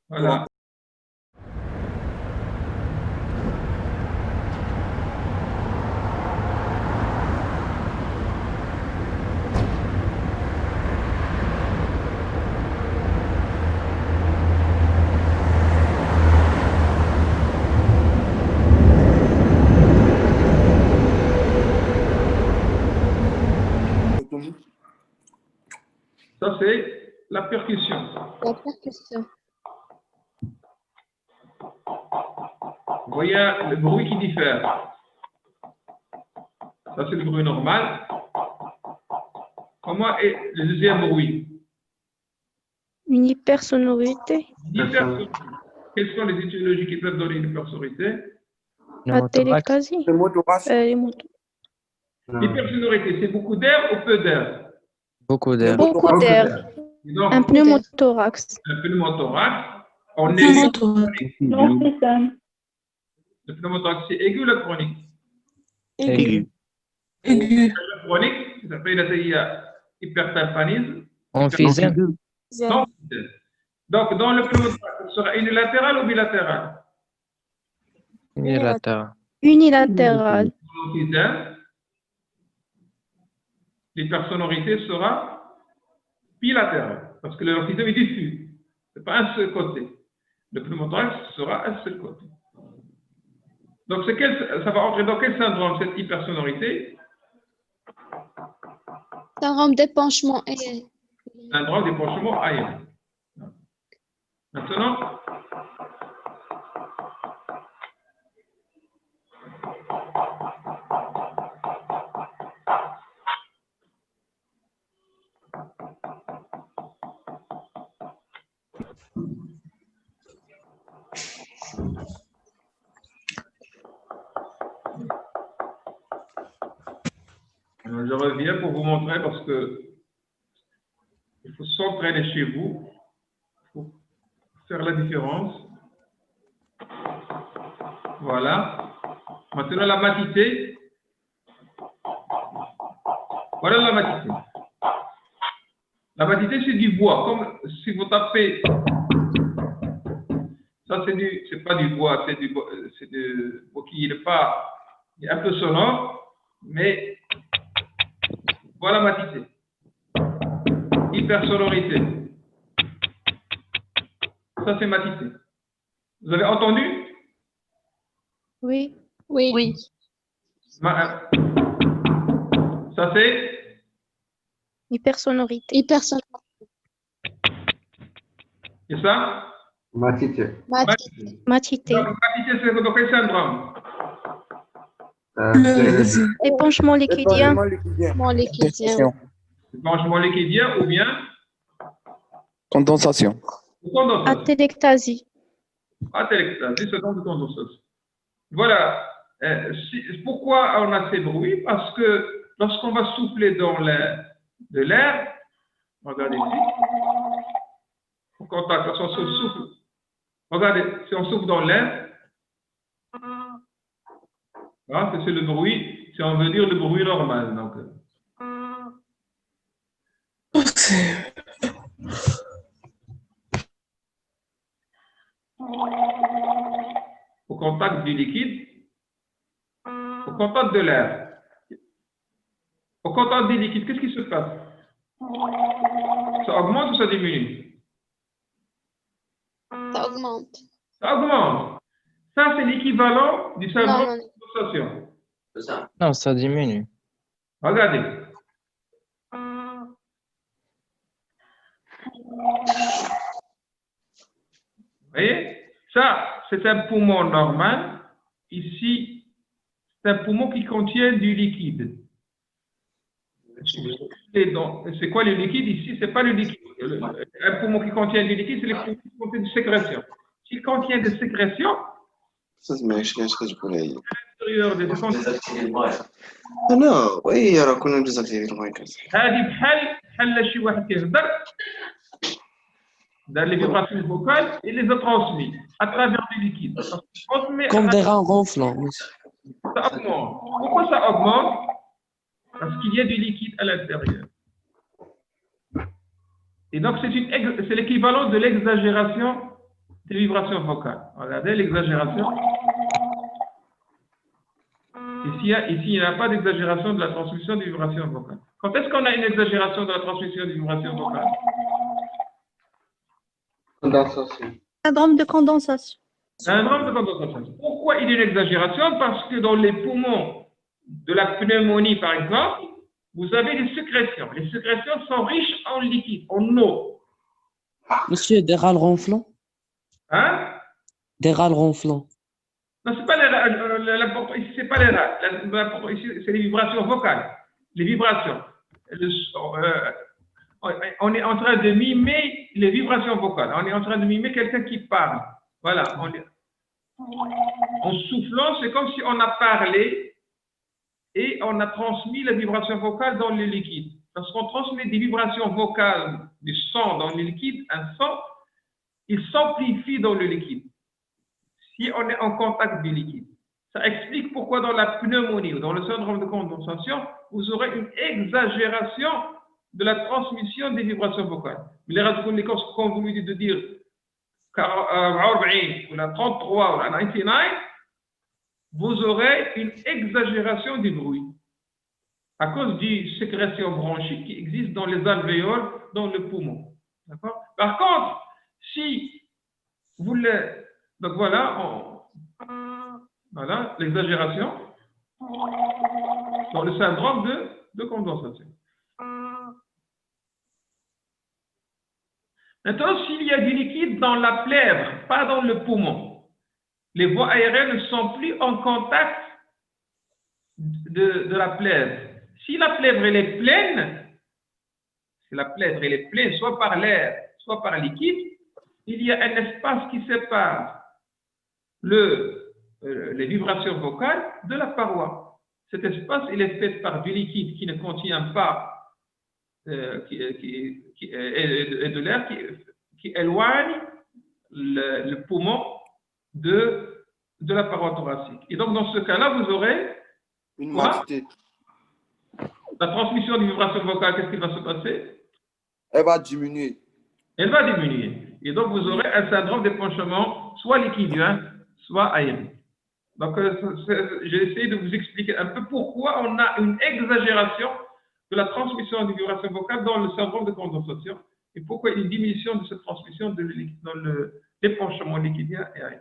Voilà. Ça, c'est la percussion. La percussion. Vous voyez le bruit qui diffère. Ça, c'est le bruit normal. Comment est le deuxième bruit? Une hypersonorité. L'hypersonorité. Quelles sont les étymologies qui peuvent donner une hypersonorité? La téléphasie. Le mot thorax. Les motos. L'hypersonorité, c'est beaucoup d'air ou peu d'air? Beaucoup d'air. Beaucoup d'air. Et donc, Un pneumothorax. un pneumothorax, on est le pneumothorax, c'est aigu ou le chronique? Aigu. Le chronique, ça s'appelle la hypertympanisme. Emphysème. Donc, dans le pneumothorax, ce sera unilatéral ou bilatéral? Unilatéral. Unilatéral. L'emphysème, l'hypersonorité sera bilatérale, parce que l'emphysème est diffus. Ce n'est pas un seul côté. Le pneumothorax sera un seul côté. Donc, ça va entrer dans quel syndrome, cette hypersonorité? Syndrome d'épanchement aérien. Syndrome d'épanchement aérien. Maintenant, je reviens pour vous montrer parce que il faut s'entraîner chez vous pour faire la différence. Voilà. Maintenant, la matité. Voilà la matité. La matité, c'est du bois. Comme si vous tapez. Ça, c'est pas du bois, c'est du bois qui n'est pas, il est un peu sonore, mais voilà matité. Hypersonorité. Ça, c'est matité. Vous avez entendu? Oui. Oui. Ça, c'est Hypersonorité. Hypersonorité. et ça? Matité. Matité. Donc, matité, c'est dans quel syndrome? Épanchement liquidien. Mon liquidien. Épanchement liquidien ou bien Condensation. condensation? Atélectasie. Atélectasie, c'est donc condensation. Voilà. Pourquoi on a ces bruits? Parce que lorsqu'on va souffler dans de l'air, regardez ici, au contact, lorsqu'on souffle, regardez, si on souffle dans l'air, voilà, c'est le bruit, si on veut dire le bruit normal. Donc, au contact du liquide, au contact de l'air, au contact du liquide, qu'est-ce qui se passe? Ça augmente ou ça diminue? Ça augmente. Ça augmente. Ça, c'est l'équivalent du syndrome de condensation. Non, ça diminue. Regardez. Vous voyez? Ça, c'est un poumon normal. Ici, c'est un poumon qui contient du liquide. C'est quoi le liquide? Ici, c'est pas le liquide. Un poumon qui contient du liquide, c'est le poumon qui contient de sécrétion. S'il contient des sécrétions, l'intérieur des انا وي راه كنا ديزاكتيفي المايك. هذه بحال شي واحد كيهضر دار لي فيبراسيون فوكال et les a transmis à travers du liquide. Comme des reins ronflants. Ça augmente. Pourquoi ça augmente? Parce qu'il y a du liquide à l'intérieur. Et donc, c'est l'équivalent de l'exagération des vibrations vocales. Regardez l'exagération. Ici, il n'y a pas d'exagération de la transmission des vibrations vocales. Quand est-ce qu'on a une exagération de la transmission des vibrations vocales? Condensation. Syndrome de condensation. Syndrome de condensation. Pourquoi il y a une exagération? Parce que dans les poumons de la pneumonie, par exemple, vous avez des sécrétions. Les sécrétions sont riches en liquide, en eau. Monsieur, des râles ronflants. Hein? Des râles ronflants. Non, ce n'est pas les râles. L'important ici, ce n'est pas les râles. L'important ici, c'est les vibrations vocales. Les vibrations. On est en train de mimer les vibrations vocales. On est en train de mimer quelqu'un qui parle. Voilà. En soufflant, c'est comme si on a parlé et on a transmis la vibration vocale dans le liquide. Lorsqu'on transmet des vibrations vocales, du son dans le liquide, un son, il s'amplifie dans le liquide. Si on est en contact du liquide. Ça explique pourquoi dans la pneumonie ou dans le syndrome de condensation, vous aurez une exagération de la transmission des vibrations vocales. Mais les radiophoniques, quand vous lui dites de dire 40 ou la 33 ou la 99, vous aurez une exagération du bruit à cause d'une sécrétion bronchique qui existe dans les alvéoles, dans le poumon. D'accord? Par contre, si vous le... Donc voilà, voilà l'exagération dans le syndrome de condensation. Maintenant, s'il y a du liquide dans la plèvre, pas dans le poumon, les voies aériennes ne sont plus en contact de la plèvre. Si la plèvre elle est pleine, soit par l'air, soit par liquide, il y a un espace qui sépare les vibrations vocales de la paroi. Cet espace il est fait par du liquide qui ne contient pas et de l'air qui éloigne le poumon de la paroi thoracique. Et donc, dans ce cas-là, vous aurez Une moitié. La transmission des vibrations vocales, qu'est-ce qui va se passer? Elle va diminuer. Elle va diminuer. Et donc, vous aurez un syndrome d'épanchement, soit liquidien, soit aérien. Donc, j'ai essayé de vous expliquer un peu pourquoi on a une exagération de la transmission des vibrations vocales dans le syndrome de condensation et pourquoi il y a une diminution de cette transmission dans l'épanchement liquidien et aérien.